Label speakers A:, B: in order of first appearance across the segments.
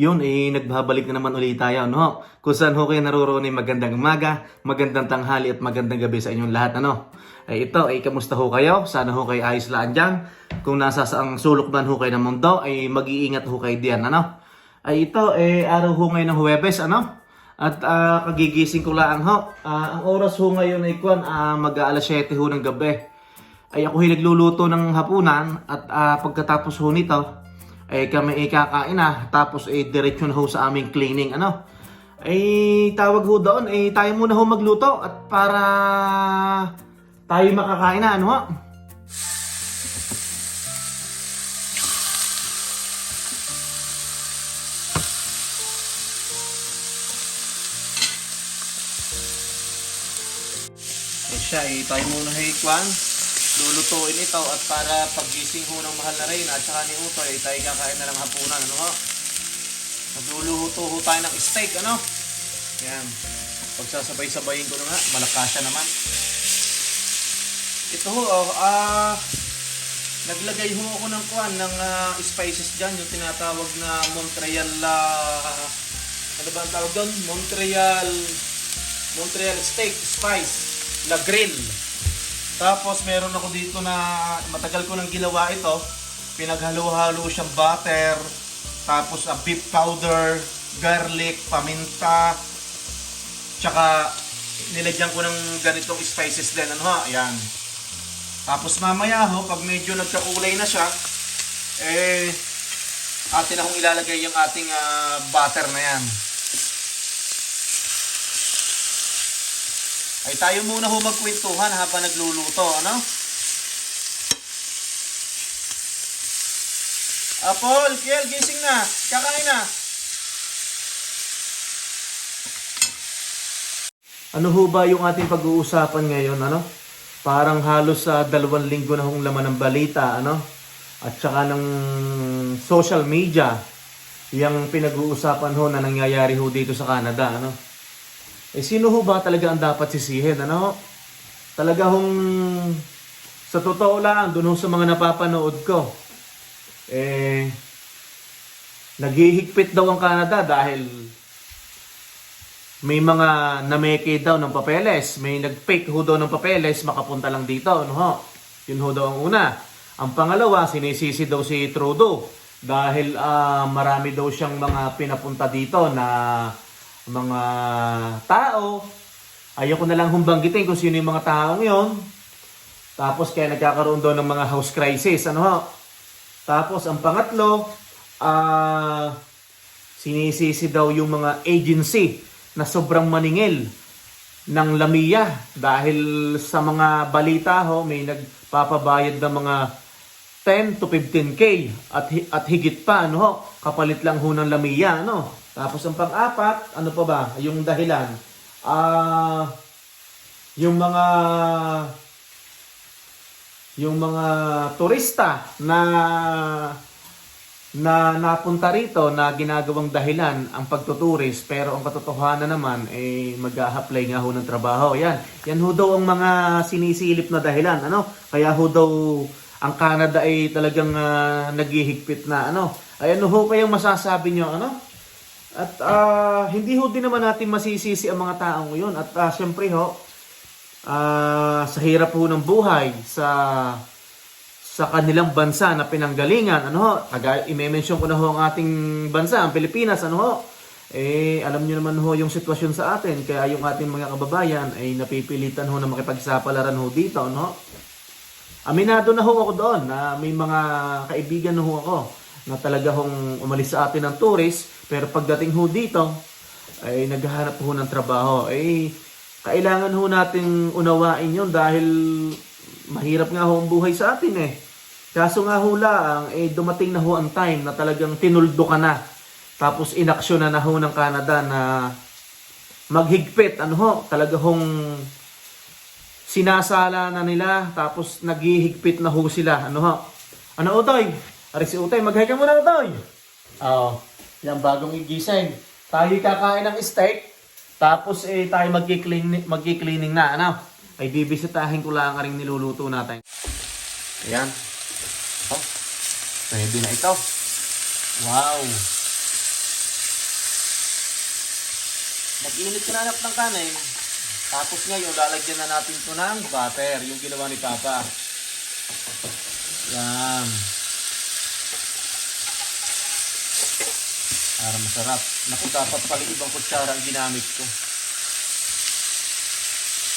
A: Yun, nagbabalik na naman ulit tayo, no? Kung saan ho kayo naroroon ay magandang umaga, magandang tanghali at magandang gabi sa inyong lahat, ano? Ito, kamusta ho kayo? Sana ho kayo ayos lang dyan. Kung nasa saang sulok man ho kayo ng mundo, ay mag-iingat ho kayo diyan, ano? Ito, araw ho ngayon ng Huwebes, ano? At kagigising ko lang ho. Ang oras ho ngayon ay mag-aalas 7 ho ng gabi. Ay ako nagluluto ng hapunan at pagkatapos ho nito, kami kakain na, tapos diretso na ho sa aming cleaning, ano. Tawag ho doon, tayo muna ho magluto at para tayo makakain na, ano ho. Siya, tayo muna ho lulutuin ito at para paggising ho ng mahal na Reyna at saka ni Utoy, tayo kakain na ng hapunan, ano ho? Magluluto ho tayo ng steak, ano? Yan. Pagsasabay-sabayin ko na nga, malakasya naman. Ito ho, naglagay ho ako ng ng spices dyan, yung tinatawag na Montreal, ano ba ang tawag doon? Montreal steak spice, la grill. Tapos meron ako dito na matagal ko nang ginawa ito. Pinaghalo-halo siyang butter, tapos beef powder, garlic, paminta, tsaka nilagyan ko ng ganitong spices din. Ano ha? Ayan. Tapos mamaya ho, pag medyo nagkakulay na siya, atin akong ilalagay yung ating butter na yan. Ay tayo muna ho magkwentuhan habang nagluluto, ano? Paul, Kiel, gising na. Kakain na. Ano ho ba yung ating pag-uusapan ngayon, ano? Parang halos sa 2 linggo na hong laman ng balita, ano? At saka ng social media, yung pinag-uusapan ho na nangyayari ho dito sa Canada, ano? Sino ho ba talaga ang dapat sisihin, ano? Talaga hong, sa totoo lang, dun ho sa mga napapanood ko, naghihigpit daw ang Canada dahil may mga nameke daw ng papeles, may nag-fake ho daw ng papeles, makapunta lang dito, ano ho? Yun ho daw ang una. Ang pangalawa, sinisisi daw si Trudeau dahil marami daw siyang mga pinapunta dito na mga tao. Ayoko na lang humbanggitin kung sino yung mga taong yon. Tapos kaya nagkakaroon daw ng mga house crisis, ano ho? Tapos ang pangatlo, sinisisi daw yung mga agency na sobrang maningil ng Lamia dahil sa mga balita ho, may nagpapabayad ng mga 10 to 15K at higit pa, ano ho, kapalit lang ho ng Lamia, ano. Tapos ang pang-apat, ano pa ba? Yung dahilan, yung mga turista na napunta rito na ginagawang dahilan ang pagtuturis, pero ang katotohanan naman mag-a-apply nga ho ng trabaho. Yan ho daw ang mga sinisilip na dahilan, ano? Kaya ho daw ang Canada ay talagang naghihigpit na, ano? Ay ano ho kayang masasabi nyo, ano? At hindi ho din naman natin masisisi ang mga taong yun. At syempre ho, sa hirap ho ng buhay, sa kanilang bansa na pinanggalingan, ano ho, i-mention ko na ho ang ating bansa, ang Pilipinas, ano ho, alam nyo naman ho yung sitwasyon sa atin, kaya yung ating mga kababayan ay napipilitan ho na makipagsapalaran ho dito, ano ho. Aminado na ho ako doon na may mga kaibigan na ho ako na talaga hong umalis sa atin ng tourist, pero pagdating ho dito ay naghahanap ho ng trabaho. Kailangan ho nating unawain yun dahil mahirap nga ho ang buhay sa atin Kaso nga hula, dumating na ho ang time na talagang tinuldo ka na. Tapos inaksyon na ho ng Canada na maghigpit. Talaga hong sinasala na nila. Tapos naghihigpit na ho sila. Utoy? Ari si Utoy, mag-hi ka muna, Utoy. Yan bagong igising. Tayo kakain ng steak. Tapos tayo magki-cleaning na. Ay bibisitahin ko lang ang ring niluluto natin. Ayan. Pwede na ito. Wow. Mag-init ka na ng kanin. Tapos ngayon, lalagyan na natin ito ng butter. Yung ginawa ni Papa. Yan. Para masarap. Naku, dapat pala ibang kutsara ang ginamit ko.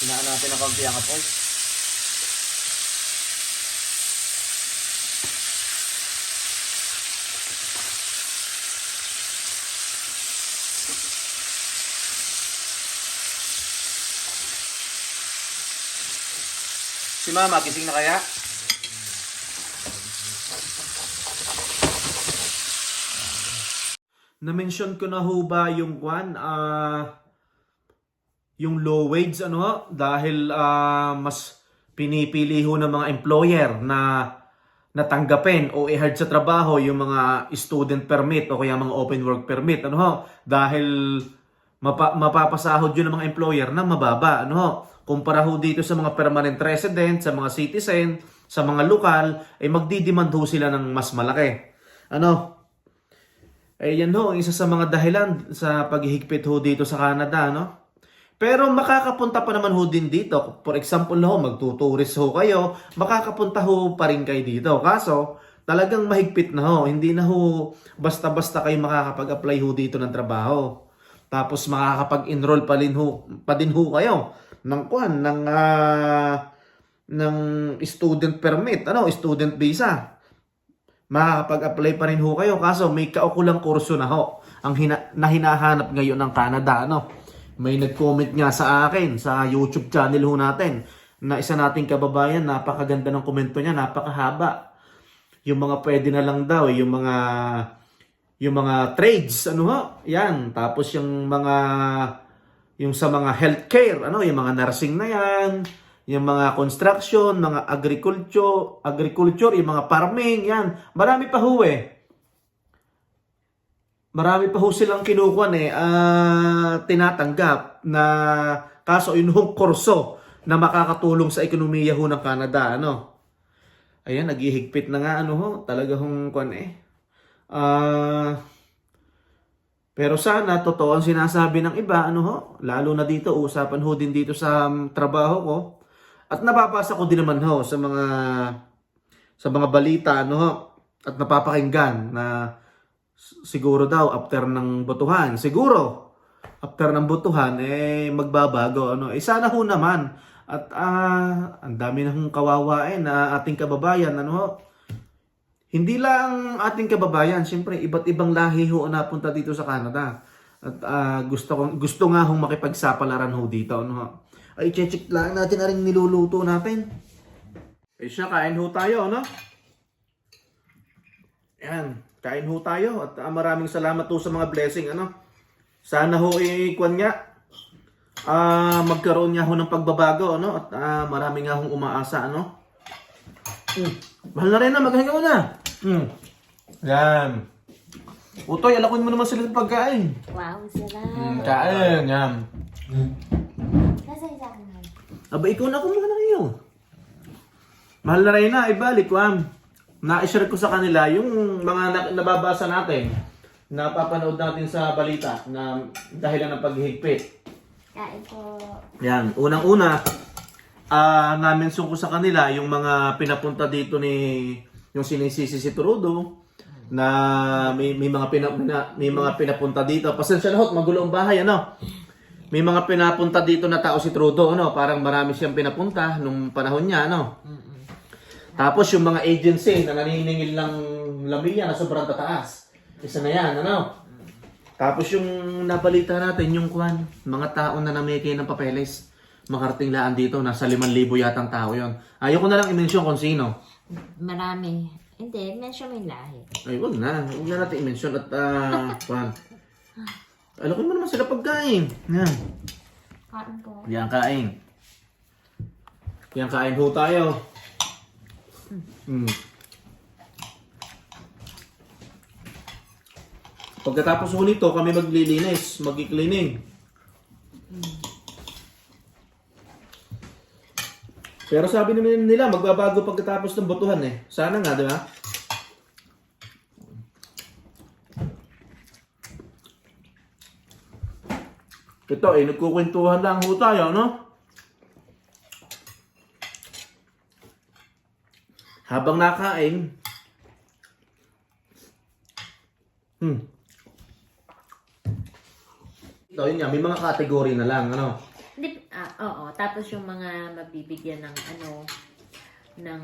A: Hinaan natin ang kaunti ang apoy. Si Mama, gising na kaya? Na-mention ko na ho ba yung yung low wage dahil mas pinipili ho ng mga employer na natanggapin o i-hire sa trabaho yung mga student permit o kaya mga open work permit dahil mapapasahod yun ng mga employer na mababa kumpara ho dito sa mga permanent resident, sa mga citizen, sa mga lokal magdidemand ho sila ng mas malaki. Yan ho, isa sa mga dahilan sa paghihigpit ho dito sa Canada, Pero makakapunta pa naman ho din dito. For example magtuturist ho kayo, makakapunta ho pa rin kayo dito. Kaso, talagang mahigpit na ho. Hindi na ho basta-basta kayo makakapag-apply ho dito ng trabaho. Tapos makakapag-enroll pa din ho kayo ng student permit, student visa. Makakapag-apply pa rin ho kayo. Kaso may kaukulang kurso na ho ang hinahanap ngayon ng Canada. May nag-comment nga sa akin sa YouTube channel ho natin na isa nating kababayan, napakaganda ng komento niya, napakahaba. Yung mga pwede na lang daw, yung mga trades, yan. Tapos yung sa mga healthcare, yung mga nursing na yan, yung mga construction, mga agriculture, yung mga farming, yan. Marami pa ho Marami pa ho silang kinukuha tinatanggap na kaso yun hong kurso na makakatulong sa ekonomiya ho ng Canada, Ayan, naghihigpit na nga, talaga hong pero sana, totoo ang sinasabi ng iba, lalo na dito, usapan ho din dito sa trabaho ko. At nababasa ko din naman sa mga balita, at napapakinggan na siguro daw after ng botohan, magbabago, sana ho naman. At ang dami na hong kawawain na ating kababayan, Hindi lang ating kababayan, siyempre iba't ibang lahi ho napunta dito sa Canada. At gusto nga hong makipagsapalaran ho dito. Ay, check lang natin na rin niluluto natin. Siya, kain ho tayo, Yan, kain ho tayo. At maraming salamat ho sa mga blessing, Sana ho magkaroon niya ho ng pagbabago, At maraming nga hong umaasa, Mahal na rin maghahinga mo na. Yan. Utoy, alakuin mo naman sila sa pagkain.
B: Wow, sarap.
A: Kain, yan.
B: Nasaan sa akin?
A: Aba, ikaw na kumuha na kayo. Mahal na rin ibalik ko. Na-share ko sa kanila yung mga nababasa natin, napapanood natin sa balita na dahilan ng paghihigpit.
B: Kain po.
A: Yan, unang-una, na-mention ko sa kanila yung mga pinapunta dito yung sinisisi si Trudeau na may mga pinapunta dito. Pasensya na ho, magulo ang bahay, May mga pinapunta dito na tao si Trudeau, parang marami siyang pinapunta nung panahon niya, Tapos yung mga agency na naniningil ng lamilya na sobrang tataas. Isa na yan, Tapos yung nabalita natin, yung mga tao na nameke ng papeles, makarating laan dito, nasa 5,000 yatang tao yon. Ayoko na lang i-mention kung sino.
C: Marami. Hindi, mention mo yung lahi.
A: Ay, wag na. Huwag na natin i-mention at pan. Alokin mo naman sila pagkain. Yan.
B: Kain po.
A: Yan, kain. Yan, kain ho tayo. Pagkatapos ho nito, kami maglilinis, mag-cleaning. Pero sabi naman nila, magbabago pagkatapos ng botohan eh. Sana nga, di ba? Ito eh, nagkukwentuhan lang ho tayo, no? Habang nakain, ito, yun nga, may mga kategory na lang, ano?
C: Hindi, oo. Tapos yung mga mabibigyan ng ng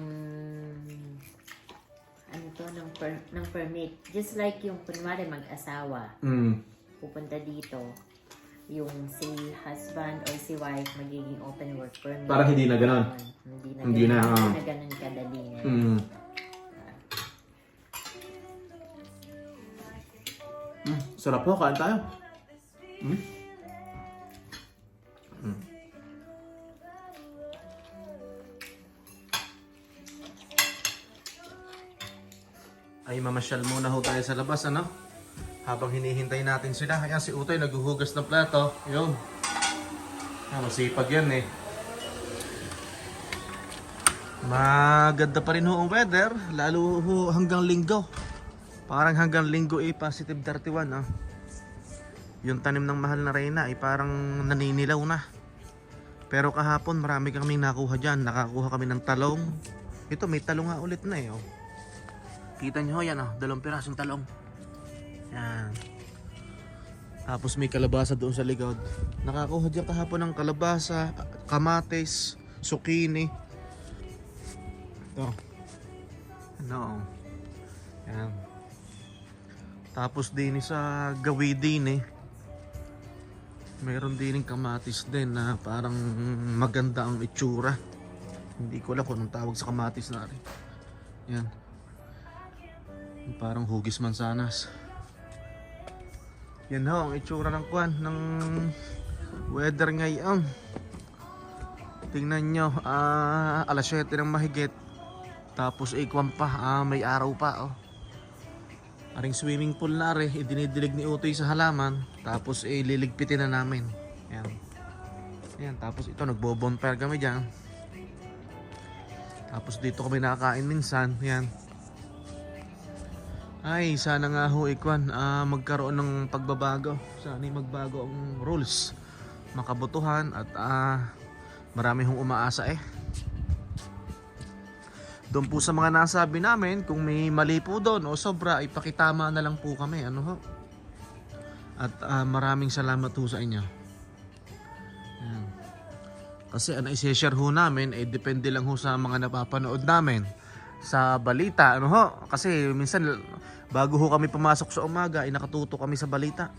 C: ng permit. Just like yung kunwari mag-asawa, pupunta dito, yung si husband or si wife magiging open work permit.
A: Parang hindi na ganon.
C: Hindi na ganon kadali na.
A: Sarap po, kain tayo. Ay, mamasyal muna ho tayo sa labas, ano? Habang hinihintay natin sila. Ayan, si Utoy naghuhugas ng plato. Yun. Masipag yan eh. Maganda pa rin ho ang weather. Lalo ho hanggang linggo. Parang hanggang linggo eh, positive 31, ah. Yung tanim ng mahal na reyna ay parang naninilaw na. Pero kahapon marami kaming nakuha dyan. Nakakuha kami ng talong. Ito may talong nga ulit na eh, oh. Kita nyo yan, oh, 2 pirasong talong. Yan. Tapos may kalabasa doon sa likod. Nakakuha dyan kahapon ng kalabasa, kamatis, zucchini. Ito. Ano, yan. Tapos din sa gawi din eh. Meron din kamatis din na parang maganda ang itsura. Hindi ko alam kung anong tawag sa kamatis na rin. Yan. Parang hugis mansanas. Yan ho ang itsura ng kwan ng weather ngayon. Tingnan nyo, alas 7 ng mahigit. Tapos ikwan pa, may araw pa, oh. Aring swimming pool na rin, idinidilig ni Utoy sa halaman. Tapos liligpitin na namin. Yan. Yan, tapos ito nagbo-bonfire kami dyan. Tapos dito kami nakakain minsan. Yan. Ay, sana nga ho ikwan magkaroon ng pagbabago. Sana magbago ang rules. Makabutuhan at marami hong umaasa eh. Doon po sa mga nasabi namin, kung may mali po doon o sobra, ipakitama na lang po kami. Ano ho? At maraming salamat ho sa inyo. Yan. Kasi ang isi-share ho namin, depende lang ho sa mga napapanood namin sa balita. Ano ho? Kasi minsan, bago ho kami pumasok sa umaga, nakatuto kami sa balita.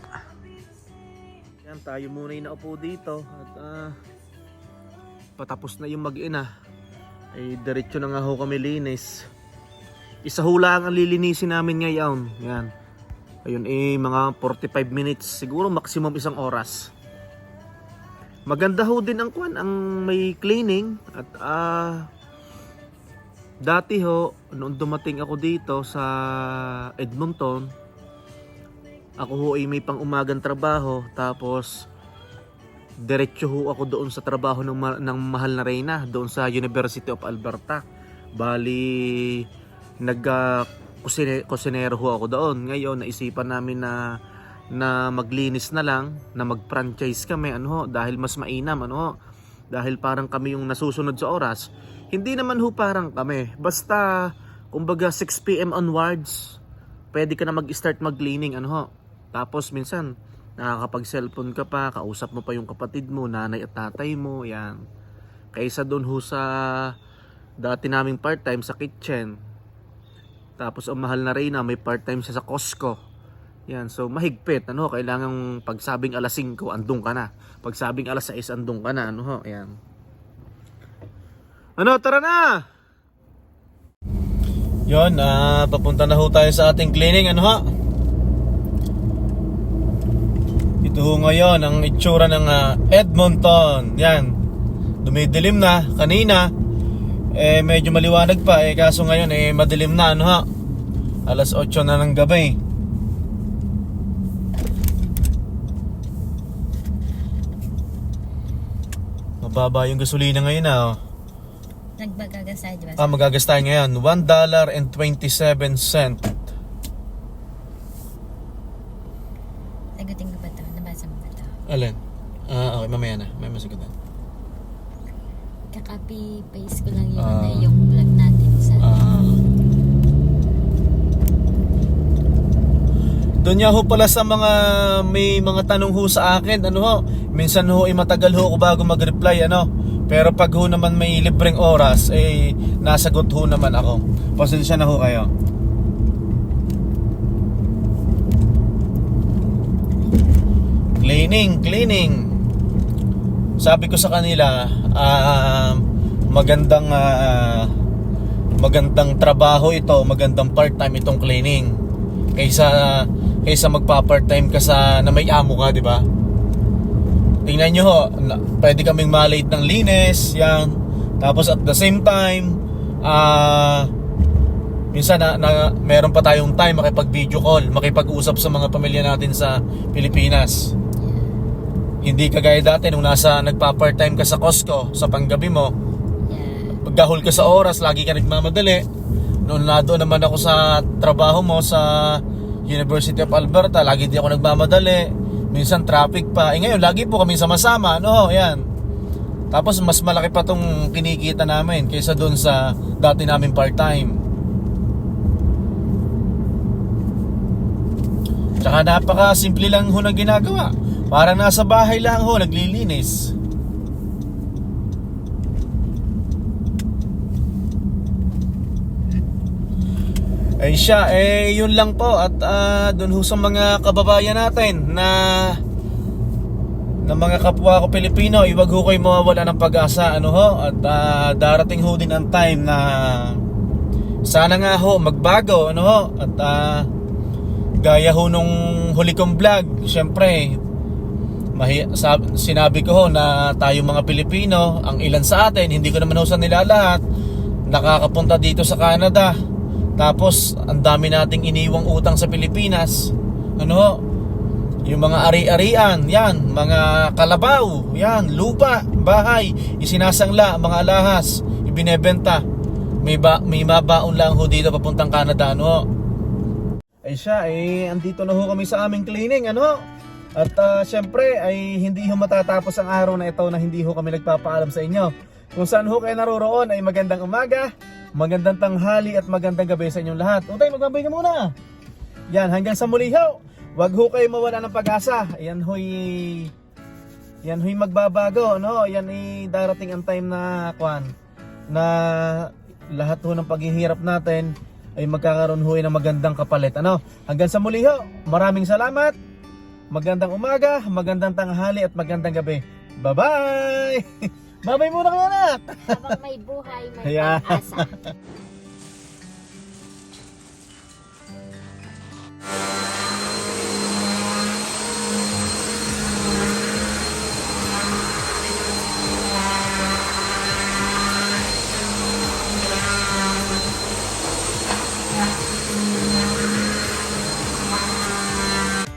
A: Yan, tayo muna yung naupo dito. At patapos na yung mag-ina. Ay diretso na nga ho kami linis. Isa ho lang ang lilinisin namin ngayon. Yan. Ayun mga 45 minutes. Siguro maximum 1 oras. Maganda ho din ang kwan, ang may cleaning. At dati ho, noong dumating ako dito sa Edmonton, ako ho ay may pang umagang trabaho. Tapos diretso ho ako doon sa trabaho ng mahal na reyna doon sa University of Alberta. Bali kusinero ho ako doon. Ngayon naisipan namin na maglinis na lang, na mag-franchise kami dahil mas mainam dahil parang kami yung nasusunod sa oras. Hindi naman ho parang kami. Basta kumbaga 6 PM onwards pwede ka na mag-start mag-cleaning Tapos minsan nakakapag-cellphone ka pa, kausap mo pa yung kapatid mo, nanay at tatay mo, yan. Kaysa doon ho sa dati naming part-time sa kitchen. Tapos ang mahal na reyna, may part-time siya sa Costco. Yan, so mahigpit, kailangan pagsabing alas 5, andun ka na. Pagsabing alas 6, andun ka na, yan. Tara na! Yun, papunta na ho tayo sa ating cleaning. Ano ha? Ito ho ngayon ang itsura ng Edmonton. Yan. Dumidilim na kanina. Medyo maliwanag pa kaso ngayon madilim na, ano ha? Alas 8 na ng gabi. Mababa yung gasolina ngayon oh.
C: Nagbagagasay, di ba?
A: Magagastahin ngayon $1.27.
C: Sagutin ko ba ito? Nabasa mo ba ito?
A: Alin? Okay, mamaya na. May masagutan.
C: Kaka-copy-paste ko lang yung vlog natin sa...
A: Doon niya ho pala sa mga may mga tanong ho sa akin, ano ho, minsan ho matagal ho ako bago mag-reply, ano. Pero pag ho naman may libreng oras, nasagot ho naman ako. Pasensya na ho kayo. Cleaning. Sabi ko sa kanila, magandang trabaho ito, magandang part-time itong cleaning. Kaysa magpa-part-time ka na may amo ka, di ba? Tingnan nyo ho, pwede kaming malate ng linis, yan. Tapos at the same time, minsan meron pa tayong time makipag-video call, makipag-usap sa mga pamilya natin sa Pilipinas. Hindi kagaya dati nung nagpa-part-time ka sa Costco, sa panggabi mo. Paggahol ka sa oras, lagi ka nagmamadali. Noon doon naman ako sa trabaho mo sa University of Alberta, lagi di ako nagmamadali. Minsan traffic pa. Ngayon lagi po kami sama-sama, no? Yan. Tapos mas malaki pa tong kinikita namin kaysa doon sa dati namin part-time. Tsaka napaka simple lang ho ng ginagawa. Parang nasa bahay lang ho, naglilinis. Ay siya, yun lang po. At dun ho sa mga kababayan natin na mga kapwa ko Pilipino, iwag ho kayo mawawala ng pag-asa, ano ho. At darating ho din ang time na sana nga ho magbago, ano ho. At gaya ho nung huli kong vlog, syempre sinabi ko ho na tayo mga Pilipino, ang ilan sa atin, hindi ko naman ho sa nila lahat, nakakapunta dito sa Canada. Tapos ang dami nating iniwang utang sa Pilipinas. Ano? Yung mga ari-arian, yan, mga kalabaw, yan, lupa, bahay, isinasangla, mga alahas, ibinebenta. May mabaon lang ho dito papuntang Canada, ano? Ay siya, andito na ho kami sa aming cleaning, ano? At syempre ay hindi ho matatapos ang araw na ito na hindi ho kami nagpapaalam sa inyo. Kung saan ho kayo naroroon ay magandang umaga, magandang tanghali at magandang gabi sa inyong lahat. Utay, magbabay ka muna. Yan, hanggang sa muli ho. Wag ho kayo mawala ng pag-asa. Yan ho'y magbabago, no? Yan darating ang time na na lahat ho ng paghihirap natin ay magkakaroon ho ng magandang kapalit, ano? Hanggang sa muli ho. Maraming salamat. Magandang umaga, magandang tanghali at magandang gabi. Bye-bye. Babay muna kayo, anak.
B: Habang may buhay, may
A: Yeah.
B: pag-asa.